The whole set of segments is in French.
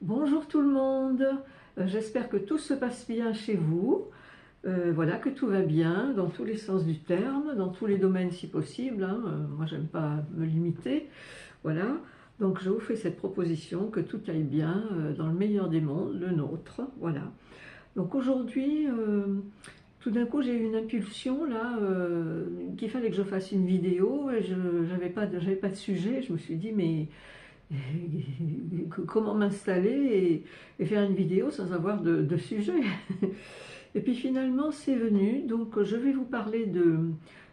Bonjour tout le monde, j'espère que tout se passe bien chez vous, voilà, que tout va bien dans tous les sens du terme, dans tous les domaines si possible, hein. Moi j'aime pas me limiter, voilà. Donc je vous fais cette proposition que tout aille bien dans le meilleur des mondes, le nôtre, voilà. Donc aujourd'hui, tout d'un coup j'ai eu une impulsion là, qu'il fallait que je fasse une vidéo et je j'avais pas de sujet, je me suis dit mais comment m'installer et faire une vidéo sans avoir de sujet. Et puis finalement c'est venu, donc je vais vous parler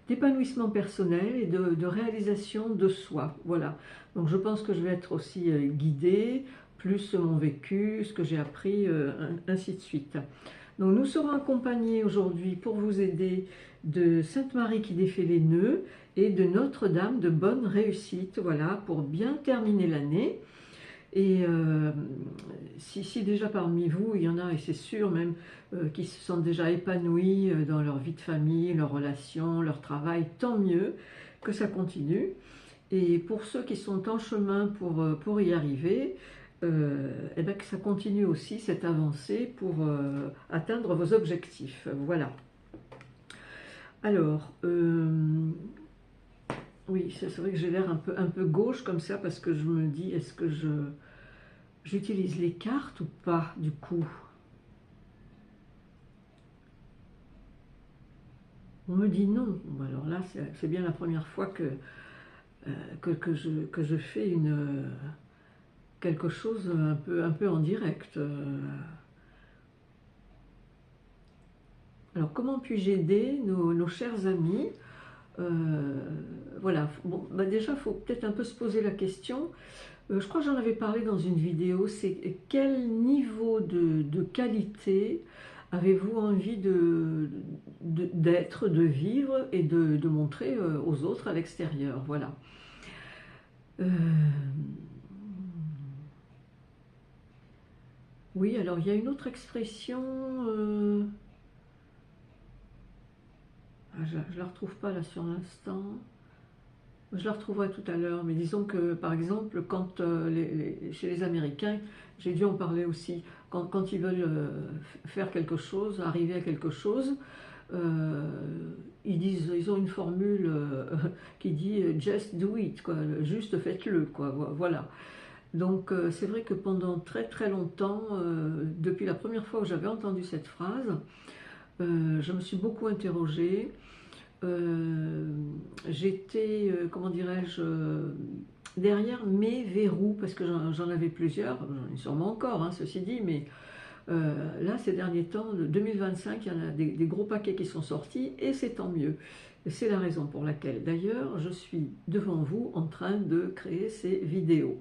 d'épanouissement personnel et de réalisation de soi, voilà. Donc je pense que je vais être aussi guidée, plus mon vécu, ce que j'ai appris, ainsi de suite. Donc nous serons accompagnés aujourd'hui pour vous aider de Sainte Marie qui défait les nœuds et de Notre-Dame de bonne réussite, voilà, pour bien terminer l'année. Et si déjà parmi vous, il y en a, et c'est sûr même, qui se sentent déjà épanouis dans leur vie de famille, leurs relations, leur travail, tant mieux que ça continue. Et pour ceux qui sont en chemin pour y arriver, et bien que ça continue aussi cette avancée pour atteindre vos objectifs. Voilà. Alors, oui, c'est vrai que j'ai l'air un peu gauche comme ça parce que je me dis, est-ce que j'utilise les cartes ou pas du coup? On me dit non. Bon, alors là, c'est bien la première fois que je fais quelque chose un peu en direct. Alors, comment puis-je aider nos chers amis? Voilà, bon, bah déjà, il faut peut-être un peu se poser la question. Je crois que j'en avais parlé dans une vidéo, c'est quel niveau de qualité avez-vous envie d'être, de vivre et de montrer aux autres à l'extérieur, voilà. Euh, oui, alors il y a une autre expression, je ne la retrouve pas là sur l'instant. Je la retrouverai tout à l'heure, mais disons que par exemple, quand chez les Américains, j'ai dû en parler aussi, quand ils veulent faire quelque chose, arriver à quelque chose, euh, ils ont une formule qui dit just do it, quoi, juste faites-le, quoi, voilà. Donc c'est vrai que pendant très très longtemps, depuis la première fois où j'avais entendu cette phrase, je me suis beaucoup interrogée. Euh, J'étais, comment dirais-je, derrière mes verrous, parce que j'en avais plusieurs, j'en ai sûrement encore, hein, ceci dit, mais là, ces derniers temps, de 2025, il y en a des gros paquets qui sont sortis, et c'est tant mieux. C'est la raison pour laquelle, d'ailleurs, je suis devant vous en train de créer ces vidéos.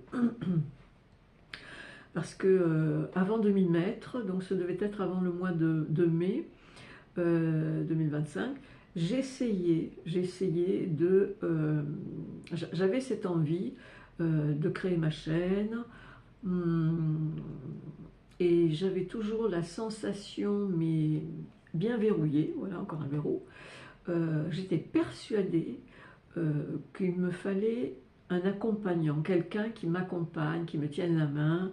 Parce que avant de m'y mettre, donc ce devait être avant le mois de mai 2025, j'ai essayé de... j'avais cette envie de créer ma chaîne, et j'avais toujours la sensation, mais bien verrouillée, voilà encore un verrou, j'étais persuadée qu'il me fallait un accompagnant, quelqu'un qui m'accompagne, qui me tienne la main,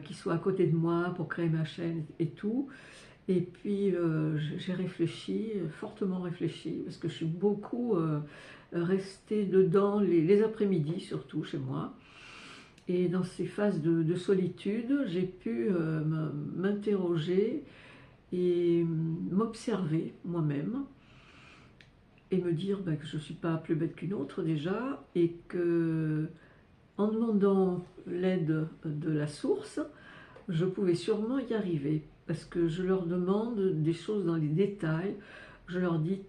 qui soit à côté de moi pour créer ma chaîne et tout. Et puis j'ai réfléchi, fortement réfléchi, parce que je suis beaucoup restée dedans les après-midi, surtout chez moi. Et dans ces phases de solitude, j'ai pu m'interroger et m'observer moi-même et me dire que je ne suis pas plus bête qu'une autre déjà, et que en demandant l'aide de la source, je pouvais sûrement y arriver, parce que je leur demande des choses dans les détails. Je leur dis,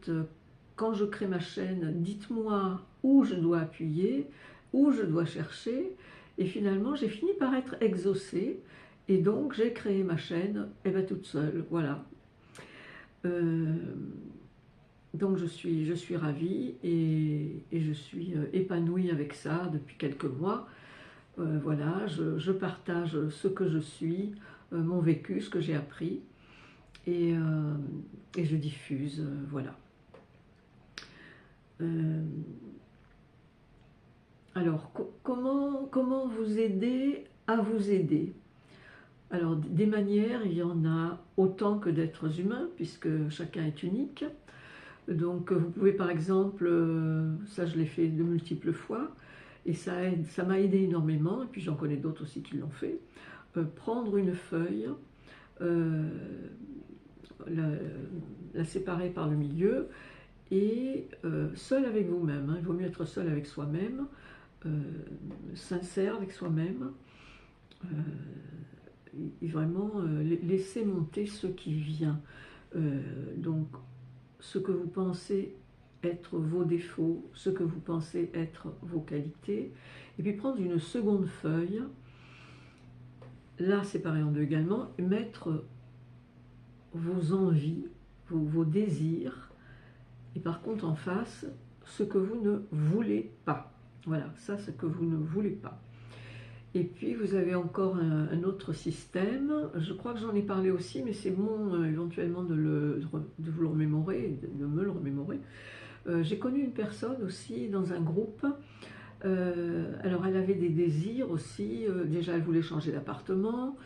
quand je crée ma chaîne, dites-moi où je dois appuyer, où je dois chercher, et finalement j'ai fini par être exaucée, et donc j'ai créé ma chaîne toute seule, voilà. Euh, donc je suis ravie et je suis épanouie avec ça depuis quelques mois. Voilà, je partage ce que je suis, mon vécu, ce que j'ai appris, et, euh, et je diffuse, voilà. Euh, alors, comment vous aider à vous aider? Alors, des manières, il y en a autant que d'êtres humains, puisque chacun est unique. Donc, vous pouvez par exemple, ça je l'ai fait de multiples fois, et ça m'a aidé énormément, et puis j'en connais d'autres aussi qui l'ont fait, prendre une feuille, euh, la, la séparer par le milieu, et seul avec vous-même, hein, il vaut mieux être seul avec soi-même, sincère avec soi-même, et vraiment laisser monter ce qui vient. Donc, ce que vous pensez être vos défauts, ce que vous pensez être vos qualités, et puis prendre une seconde feuille, la séparer en deux également, et mettre vos envies, vos désirs, et par contre en face, ce que vous ne voulez pas. Voilà, ça, ce que vous ne voulez pas. Et puis vous avez encore un autre système, je crois que j'en ai parlé aussi, mais c'est bon éventuellement de vous le remémorer, de me le remémorer. J'ai connu une personne aussi dans un groupe, alors elle avait des désirs aussi, déjà elle voulait changer d'appartement,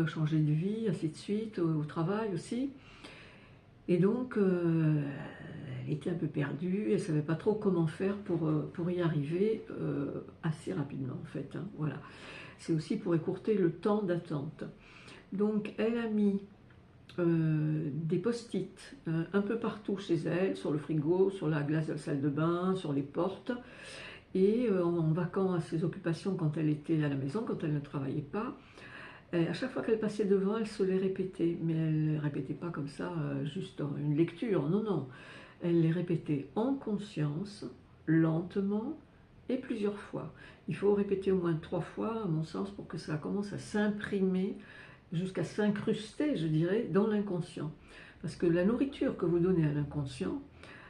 changer de vie, ainsi de suite, au travail aussi. Et donc elle était un peu perdue, elle ne savait pas trop comment faire pour y arriver assez rapidement en fait, hein, voilà. C'est aussi pour écourter le temps d'attente. Donc elle a mis des post-it un peu partout chez elle, sur le frigo, sur la glace de la salle de bain, sur les portes, et en vaquant à ses occupations quand elle était à la maison, quand elle ne travaillait pas, à chaque fois qu'elle passait devant, elle se les répétait, mais elle ne les répétait pas comme ça, juste une lecture, non, non. Elle les répétait en conscience, lentement et plusieurs fois. Il faut répéter au moins 3 fois, à mon sens, pour que ça commence à s'imprimer, jusqu'à s'incruster, je dirais, dans l'inconscient. Parce que la nourriture que vous donnez à l'inconscient,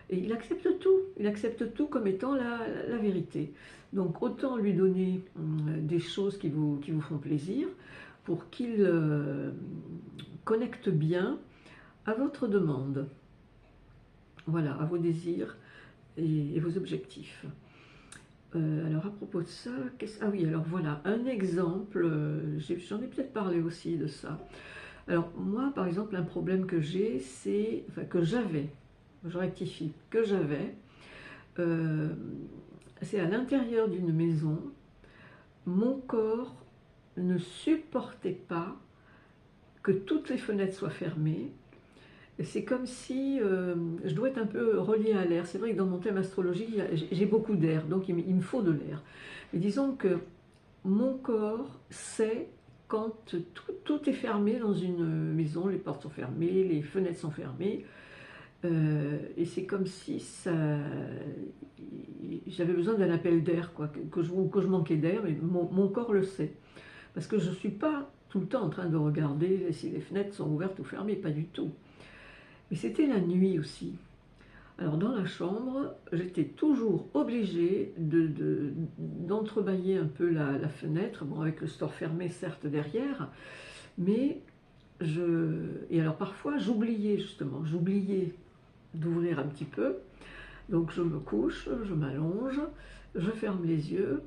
et il accepte tout comme étant la vérité. Donc autant lui donner des choses qui vous font plaisir, pour qu'il connecte bien à votre demande, voilà, à vos désirs et vos objectifs. Alors à propos de ça, ah oui, alors voilà, un exemple, j'en ai peut-être parlé aussi de ça. Alors moi, par exemple, un problème que j'ai, c'est, enfin que j'avais, je rectifie, que j'avais, c'est à l'intérieur d'une maison, mon corps ne supportait pas que toutes les fenêtres soient fermées. C'est comme si je dois être un peu reliée à l'air. C'est vrai que dans mon thème astrologie, j'ai beaucoup d'air, donc il me faut de l'air. Mais disons que mon corps sait quand tout est fermé dans une maison, les portes sont fermées, les fenêtres sont fermées, et c'est comme si j'avais besoin d'un appel d'air, quoi, que je manquais d'air, mais mon corps le sait. Parce que je ne suis pas tout le temps en train de regarder si les fenêtres sont ouvertes ou fermées, pas du tout. Mais c'était la nuit aussi. Alors dans la chambre, j'étais toujours obligée d'entrebâiller un peu la fenêtre, bon, avec le store fermé certes derrière, mais et alors parfois j'oubliais justement, d'ouvrir un petit peu, donc je me couche, je m'allonge, je ferme les yeux,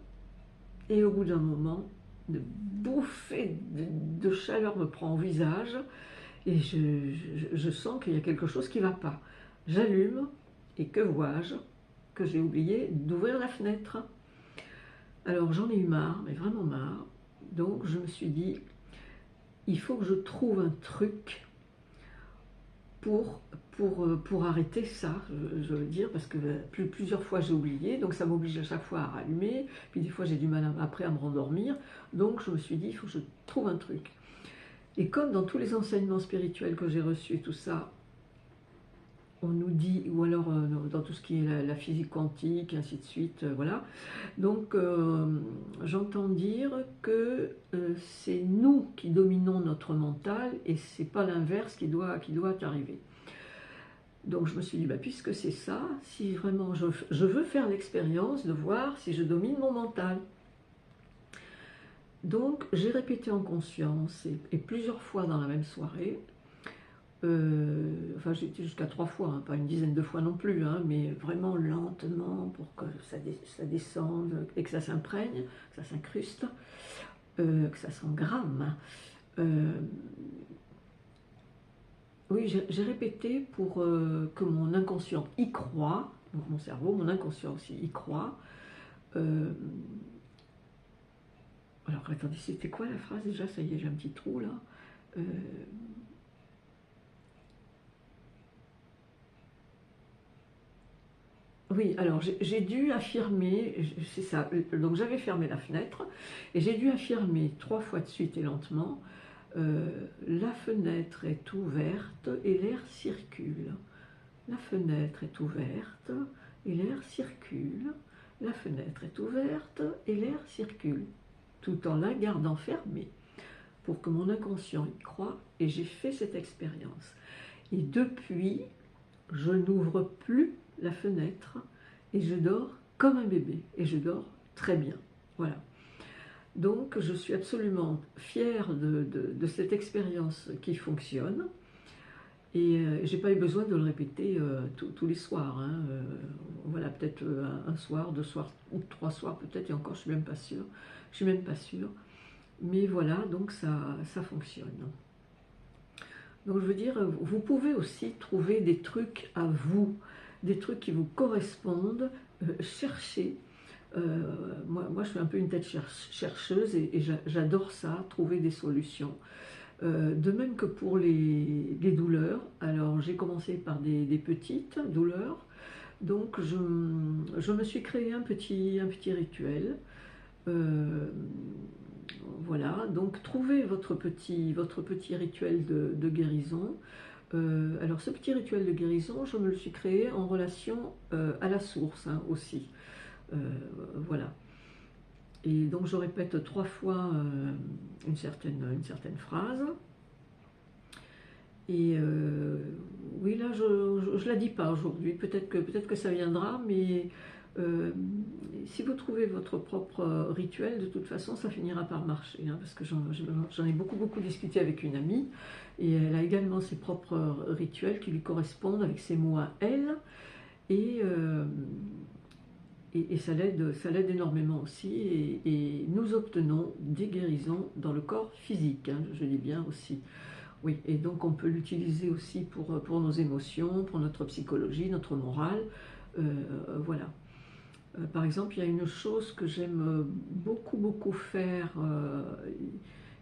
et au bout d'un moment, une bouffée de chaleur me prend au visage, et je sens qu'il y a quelque chose qui ne va pas. J'allume, et que vois-je? Que j'ai oublié d'ouvrir la fenêtre. Alors j'en ai eu marre, mais vraiment marre. Donc je me suis dit, il faut que je trouve un truc pour arrêter ça, je veux dire, parce que plusieurs fois j'ai oublié, donc ça m'oblige à chaque fois à rallumer, puis des fois j'ai du mal après à me rendormir, donc je me suis dit, il faut que je trouve un truc. Et comme dans tous les enseignements spirituels que j'ai reçus et tout ça, on nous dit, ou alors dans tout ce qui est la physique quantique, et ainsi de suite, voilà. Donc j'entends dire que c'est nous qui dominons notre mental et c'est pas l'inverse qui doit arriver. Donc je me suis dit, bah, puisque c'est ça, si vraiment je veux faire l'expérience de voir si je domine mon mental. Donc j'ai répété en conscience et plusieurs fois dans la même soirée, enfin j'ai été jusqu'à 3 fois, hein, pas une dizaine de fois non plus, hein, mais vraiment lentement pour que ça descende et que ça s'imprègne, que ça s'incruste, que ça s'engramme. Oui, j'ai répété pour que mon inconscient y croit, donc mon cerveau, mon inconscient aussi y croit. Euh, alors attendez, c'était quoi la phrase déjà? Ça y est, j'ai un petit trou là. Euh, oui, alors j'ai dû affirmer, c'est ça, donc j'avais fermé la fenêtre et j'ai dû affirmer 3 fois de suite et lentement, la fenêtre est ouverte et l'air circule. La fenêtre est ouverte et l'air circule. La fenêtre est ouverte et l'air circule, tout en la gardant fermée pour que mon inconscient y croie, et j'ai fait cette expérience. Et depuis, je n'ouvre plus la fenêtre et je dors comme un bébé et je dors très bien. Voilà. Donc je suis absolument fière de cette expérience qui fonctionne. Et j'ai pas eu besoin de le répéter tous les soirs. Hein. Voilà, peut-être un soir, 2 soirs, ou 3 soirs peut-être, et encore je suis même pas sûre. Je suis même pas sûre. Mais voilà, donc ça fonctionne. Donc je veux dire, vous pouvez aussi trouver des trucs à vous, des trucs qui vous correspondent, chercher. Moi, je suis un peu une tête chercheuse et j'adore ça, trouver des solutions. De même que pour les douleurs, alors j'ai commencé par des petites douleurs, donc je me suis créé un petit rituel. Euh, voilà, donc trouvez votre petit rituel de guérison. Alors ce petit rituel de guérison, je me le suis créé en relation à la source hein, aussi. Euh, voilà. Et donc je répète 3 fois une certaine phrase. Et oui, là, je ne la dis pas aujourd'hui. Peut-être que ça viendra, mais euh, si vous trouvez votre propre rituel, de toute façon, ça finira par marcher. Hein, parce que j'en ai beaucoup discuté avec une amie, et elle a également ses propres rituels qui lui correspondent avec ses mots à elle. Et, et ça l'aide énormément aussi. Et nous obtenons des guérisons dans le corps physique, hein, je dis bien aussi. Oui, et donc on peut l'utiliser aussi pour nos émotions, pour notre psychologie, notre morale. Voilà. Par exemple, il y a une chose que j'aime beaucoup faire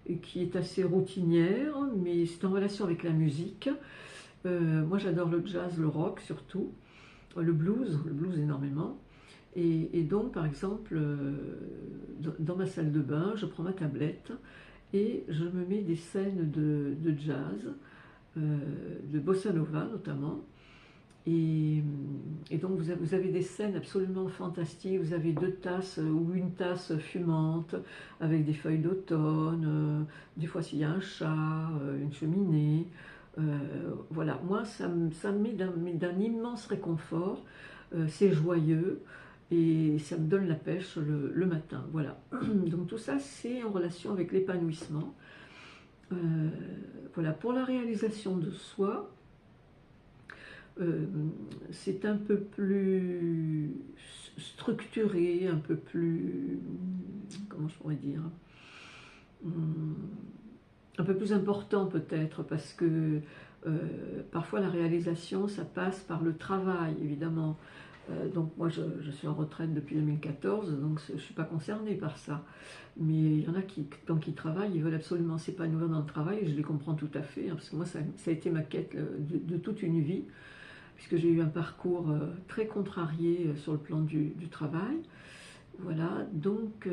et qui est assez routinière, mais c'est en relation avec la musique. Moi j'adore le jazz, le rock surtout, le blues énormément. Et donc par exemple, dans ma salle de bain, je prends ma tablette et je me mets des scènes de jazz, de bossa nova notamment. Et donc vous avez des scènes absolument fantastiques. Vous avez 2 tasses ou une tasse fumante avec des feuilles d'automne. Des fois s'il y a un chat, une cheminée. Voilà, moi ça me met d'un immense réconfort. C'est joyeux et ça me donne la pêche le matin. Voilà. Donc tout ça c'est en relation avec l'épanouissement. Voilà, pour la réalisation de soi, c'est un peu plus structuré, un peu plus, comment je pourrais dire, un peu plus important peut-être, parce que parfois la réalisation, ça passe par le travail, évidemment. Donc moi je suis en retraite depuis 2014, donc je ne suis pas concernée par ça. Mais il y en a qui, tant qu'ils travaillent, ils veulent absolument s'épanouir dans le travail, et je les comprends tout à fait, hein, parce que moi ça a été ma quête de toute une vie, puisque j'ai eu un parcours très contrarié sur le plan du travail. Voilà, donc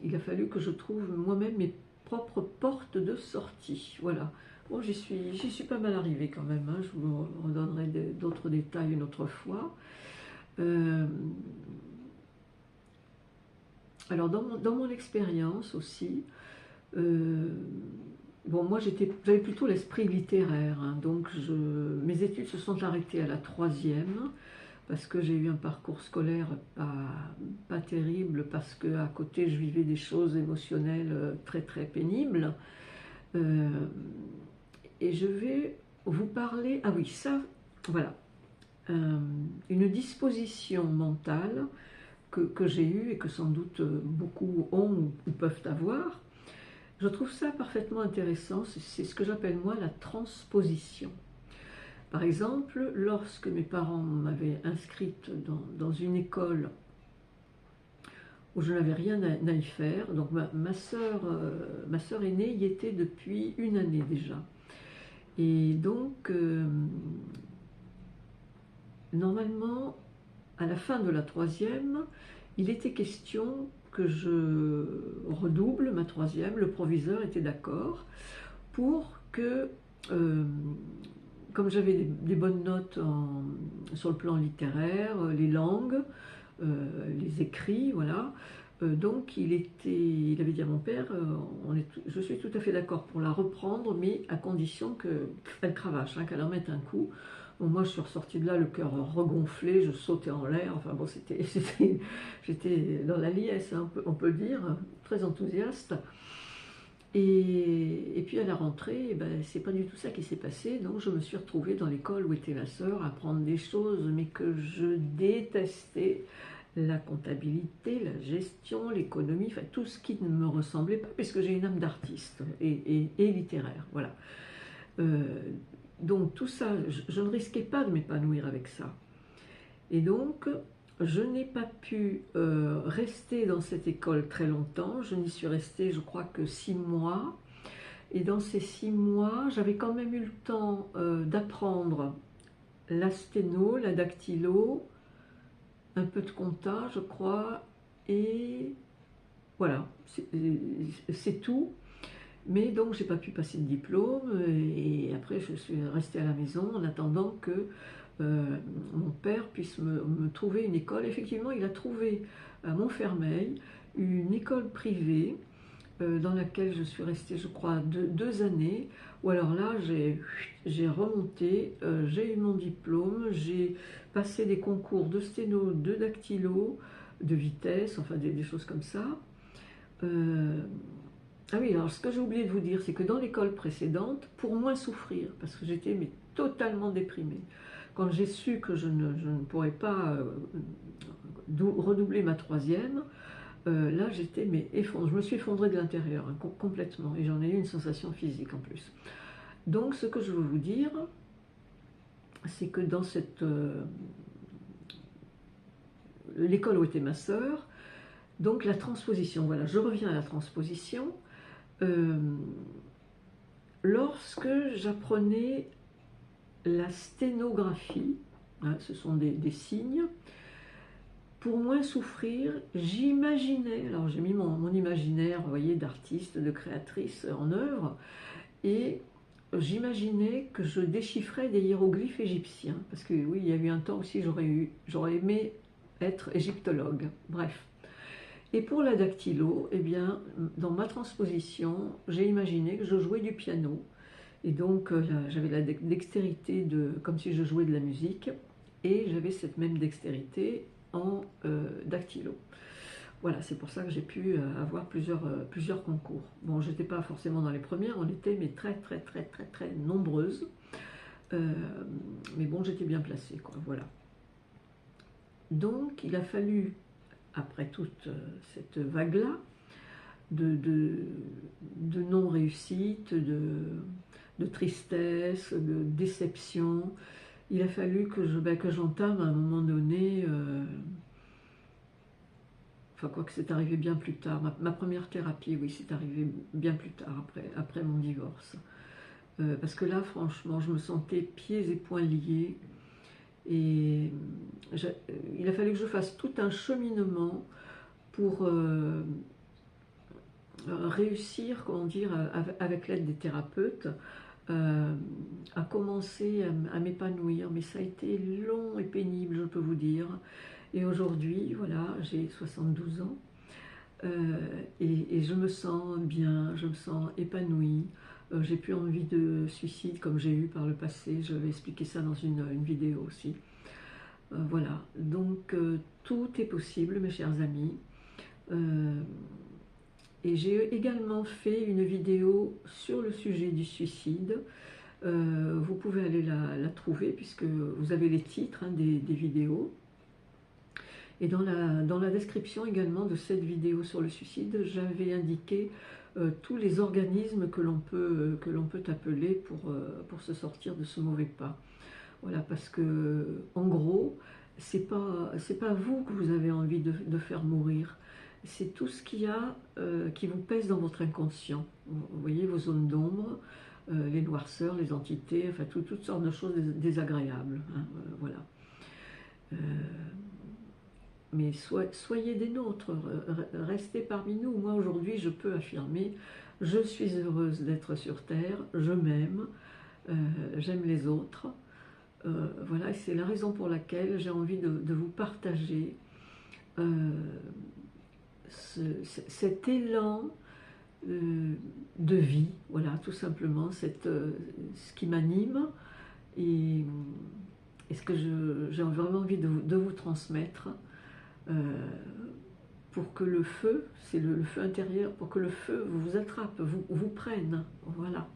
il a fallu que je trouve moi-même mes propres portes de sortie. Voilà. Bon, j'y suis pas mal arrivée quand même, hein. Je vous redonnerai d'autres détails une autre fois. Euh, alors, dans mon expérience aussi, bon, moi j'avais plutôt l'esprit littéraire, hein, donc mes études se sont arrêtées à la troisième, parce que j'ai eu un parcours scolaire pas terrible, parce qu'à côté je vivais des choses émotionnelles très pénibles. Euh, et je vais vous parler, ah oui, ça, voilà, une disposition mentale que j'ai eue et que sans doute beaucoup ont ou peuvent avoir. Je trouve ça parfaitement intéressant, c'est ce que j'appelle moi la transposition. Par exemple, lorsque mes parents m'avaient inscrite dans une école où je n'avais rien à y faire, donc ma sœur aînée y était depuis une année déjà. Et donc, normalement, à la fin de la troisième, il était question que je redouble ma troisième. Le proviseur était d'accord pour que, comme j'avais des bonnes notes sur le plan littéraire, les langues, les écrits, voilà. Donc il avait dit à mon père, je suis tout à fait d'accord pour la reprendre, mais à condition qu'elle cravache, hein, qu'elle en mette un coup. Bon, moi je suis ressortie de là, le cœur regonflé, je sautais en l'air, enfin bon, j'étais dans la liesse, hein, on peut dire, très enthousiaste. Et puis à la rentrée, ben, c'est pas du tout ça qui s'est passé, donc je me suis retrouvée dans l'école où était ma sœur, à apprendre des choses, mais que je détestais, la comptabilité, la gestion, l'économie, enfin tout ce qui ne me ressemblait pas, puisque j'ai une âme d'artiste et littéraire, voilà. Euh, donc tout ça, je ne risquais pas de m'épanouir avec ça. Et donc, je n'ai pas pu rester dans cette école très longtemps. Je n'y suis restée, je crois, que 6 mois. Et dans ces 6 mois, j'avais quand même eu le temps d'apprendre la sténo, la dactylo, un peu de compta, je crois, et voilà, c'est tout. Mais donc, j'ai pas pu passer de diplôme, et après, je suis restée à la maison en attendant que mon père puisse me trouver une école. Effectivement, il a trouvé à Montfermeil une école privée dans laquelle je suis restée, je crois, 2 années, où alors là, j'ai remonté, j'ai eu mon diplôme, j'ai passé des concours de sténo, de dactylo, de vitesse, enfin des choses comme ça. Ah oui, alors ce que j'ai oublié de vous dire, c'est que dans l'école précédente, pour moins souffrir, parce que j'étais totalement déprimée, quand j'ai su que je ne pourrais pas redoubler ma troisième, là j'étais effondrée, je me suis effondrée de l'intérieur, hein, complètement, et j'en ai eu une sensation physique en plus. Donc ce que je veux vous dire, c'est que dans l'école où était ma sœur, donc la transposition, voilà, je reviens à la transposition. Lorsque j'apprenais la sténographie, hein, ce sont des signes, pour moins souffrir, j'imaginais, alors j'ai mis mon imaginaire, vous voyez, d'artiste, de créatrice en œuvre, et j'imaginais que je déchiffrais des hiéroglyphes égyptiens, parce que oui, il y a eu un temps aussi, j'aurais aimé être égyptologue, bref. Et pour la dactylo, eh bien, dans ma transposition, j'ai imaginé que je jouais du piano. Et donc, j'avais la dextérité comme si je jouais de la musique. Et j'avais cette même dextérité en dactylo. Voilà, c'est pour ça que j'ai pu avoir plusieurs concours. Bon, je n'étais pas forcément dans les premières, on était mais très, très, très, très, très nombreuses. Mais bon, j'étais bien placée, quoi, voilà. Donc, il a fallu, après toute cette vague-là, de non-réussite, de tristesse, de déception, il a fallu que j'entame à un moment donné, enfin quoi que c'est arrivé bien plus tard, ma première thérapie, oui, c'est arrivé bien plus tard, après mon divorce. Parce que là, franchement, je me sentais pieds et poings liés, et il a fallu que je fasse tout un cheminement pour réussir, comment dire, avec l'aide des thérapeutes, à commencer à m'épanouir. Mais ça a été long et pénible, je peux vous dire. Et aujourd'hui, voilà, j'ai 72 ans, et je me sens bien, je me sens épanouie. J'ai plus envie de suicide comme j'ai eu par le passé. Je vais expliquer ça dans une vidéo aussi. Voilà, donc tout est possible, mes chers amis. Et j'ai également fait une vidéo sur le sujet du suicide. Vous pouvez aller la trouver puisque vous avez les titres, hein, des vidéos. Et dans la description également de cette vidéo sur le suicide, j'avais indiqué tous les organismes que l'on peut appeler pour se sortir de ce mauvais pas. Voilà, parce que en gros, c'est pas vous que vous avez envie de faire mourir, c'est tout ce qu'il y a qui vous pèse dans votre inconscient. Vous voyez vos zones d'ombre, les noirceurs, les entités, enfin toutes sortes de choses désagréables. Hein, voilà. Mais soyez des nôtres, restez parmi nous. Moi aujourd'hui, je peux affirmer, je suis heureuse d'être sur Terre, je m'aime, j'aime les autres. Voilà, c'est la raison pour laquelle j'ai envie de vous partager cet élan de vie, voilà, tout simplement, ce qui m'anime et ce que j'ai vraiment envie de vous transmettre pour que le feu, c'est le feu intérieur, pour que le feu vous attrape, vous prenne, voilà.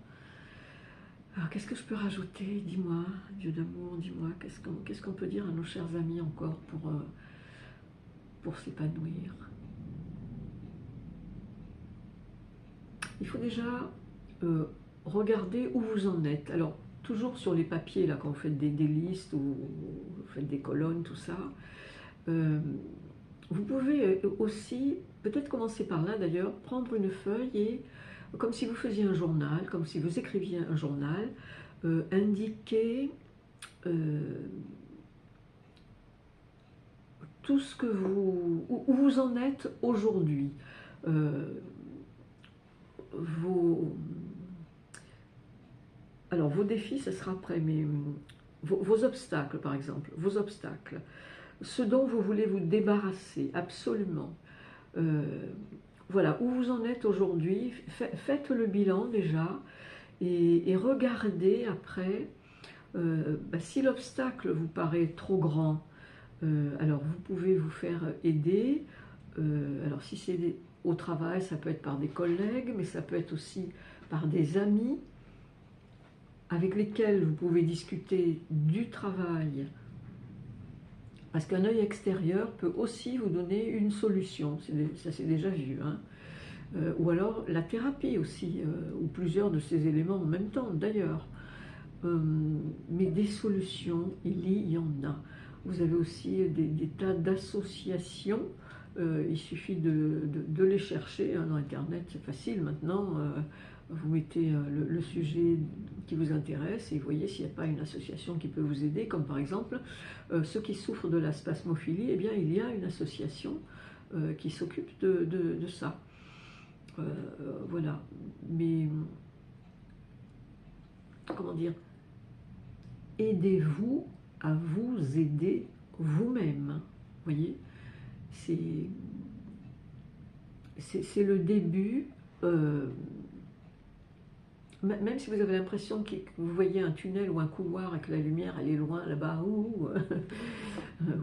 Alors, qu'est-ce que je peux rajouter? Dis-moi, Dieu d'amour, dis-moi, qu'est-ce qu'on peut dire à nos chers amis encore pour s'épanouir? Il faut déjà regarder où vous en êtes. Alors, toujours sur les papiers, là, quand vous faites des listes ou vous faites des colonnes, tout ça, vous pouvez aussi, peut-être commencer par là d'ailleurs, prendre une feuille et comme si vous faisiez un journal, comme si vous écriviez un journal, indiquer tout ce que où vous en êtes aujourd'hui. Alors vos défis, ce sera après, mais vos obstacles par exemple, vos obstacles, ce dont vous voulez vous débarrasser, absolument. Voilà, où vous en êtes aujourd'hui, faites le bilan déjà et regardez après, si l'obstacle vous paraît trop grand, alors vous pouvez vous faire aider, alors si c'est au travail, ça peut être par des collègues, mais ça peut être aussi par des amis avec lesquels vous pouvez discuter du travail. Parce qu'un œil extérieur peut aussi vous donner une solution, ça c'est déjà vu. Hein. Ou alors la thérapie aussi, ou plusieurs de ces éléments en même temps d'ailleurs. Mais des solutions, il y en a. Vous avez aussi des tas d'associations, il suffit de les chercher hein, dans Internet, c'est facile maintenant. Vous mettez le sujet qui vous intéresse et vous voyez s'il n'y a pas une association qui peut vous aider, comme par exemple ceux qui souffrent de la spasmophilie, eh bien il y a une association qui s'occupe de ça. Voilà, mais comment dire, aidez-vous à vous aider vous-même. Vous voyez, c'est le début. Même si vous avez l'impression que vous voyez un tunnel ou un couloir et que la lumière elle est loin là-bas,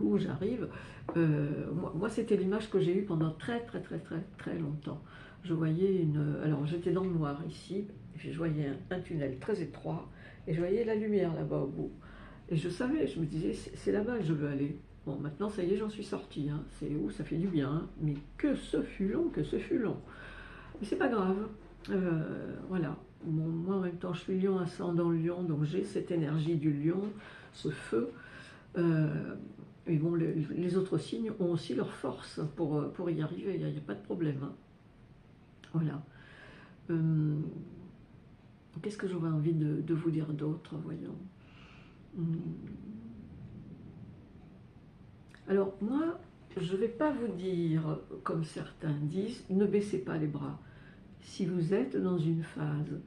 où j'arrive, moi c'était l'image que j'ai eue pendant très longtemps. Je voyais alors j'étais dans le noir ici, je voyais un tunnel très étroit et je voyais la lumière là-bas au bout. Et je savais, je me disais, c'est là-bas que je veux aller. Bon, maintenant ça y est, j'en suis sortie, hein. C'est où ça fait du bien, hein. Mais que ce fut long, que ce fut long. Mais c'est pas grave, voilà. Bon, moi en même temps je suis lion ascendant lion, donc j'ai cette énergie du lion, ce feu. Et bon, les autres signes ont aussi leur force pour y arriver, il n'y a pas de problème. Hein. Voilà. Qu'est-ce que j'aurais envie de vous dire d'autre, voyons. Alors moi, je ne vais pas vous dire, comme certains disent, ne baissez pas les bras. Si vous êtes dans une phase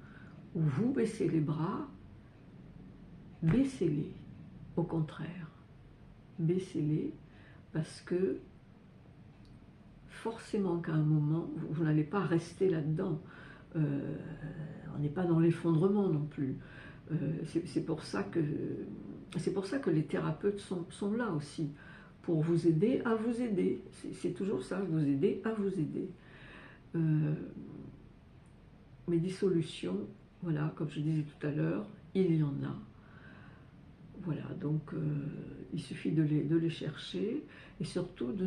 où vous baissez les bras, baissez-les. Au contraire, baissez-les parce que forcément qu'à un moment, vous n'allez pas rester là-dedans. On n'est pas dans l'effondrement non plus. C'est pour ça que les thérapeutes sont là aussi, pour vous aider à vous aider. C'est toujours ça, vous aider à vous aider. Mais des solutions, voilà, comme je disais tout à l'heure, il y en a. Voilà, donc il suffit de les chercher et surtout de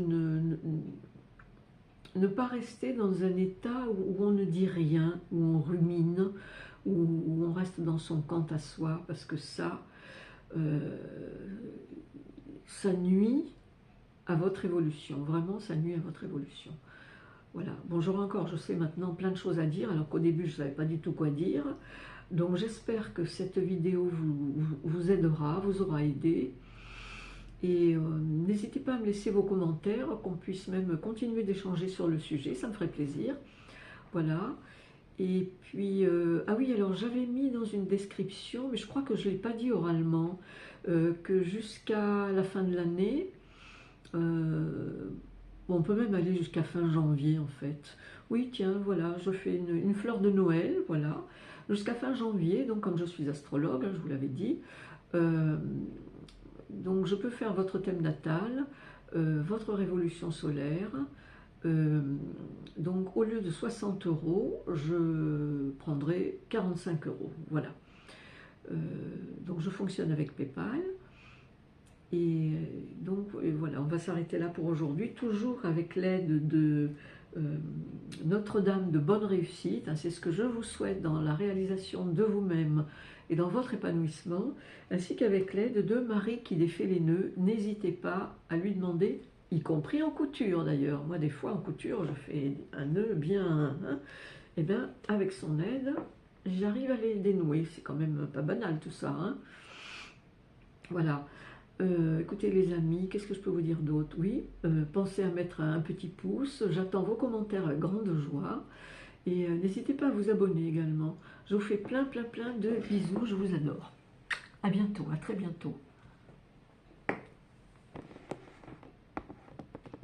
ne pas rester dans un état où on ne dit rien, où on rumine, où on reste dans son quant à soi, parce que ça nuit à votre évolution, vraiment ça nuit à votre évolution. Voilà, bon j'aurai encore, je sais maintenant, plein de choses à dire, alors qu'au début je ne savais pas du tout quoi dire. Donc j'espère que cette vidéo vous aidera, vous aura aidé. Et n'hésitez pas à me laisser vos commentaires, qu'on puisse même continuer d'échanger sur le sujet, ça me ferait plaisir. Voilà. Et puis, ah oui, alors j'avais mis dans une description, mais je crois que je ne l'ai pas dit oralement, que jusqu'à la fin de l'année, bon, on peut même aller jusqu'à fin janvier en fait. Oui, tiens, voilà, je fais une fleur de Noël, voilà, jusqu'à fin janvier, donc comme je suis astrologue, hein, je vous l'avais dit, donc je peux faire votre thème natal, votre révolution solaire, donc au lieu de 60 €, je prendrai 45 €, voilà. Donc je fonctionne avec PayPal. Et donc voilà, on va s'arrêter là pour aujourd'hui, toujours avec l'aide de Notre-Dame de bonne réussite. Hein, c'est ce que je vous souhaite dans la réalisation de vous-même et dans votre épanouissement, ainsi qu'avec l'aide de Marie qui défait les nœuds. N'hésitez pas à lui demander, y compris en couture d'ailleurs. Moi des fois en couture je fais un nœud bien, hein, et bien avec son aide j'arrive à les dénouer. C'est quand même pas banal tout ça, hein. Voilà. Écoutez les amis, qu'est-ce que je peux vous dire d'autre? Oui, pensez à mettre un petit pouce, j'attends vos commentaires avec grande joie, et n'hésitez pas à vous abonner également. Je vous fais plein de bisous, je vous adore. À bientôt, à très bientôt.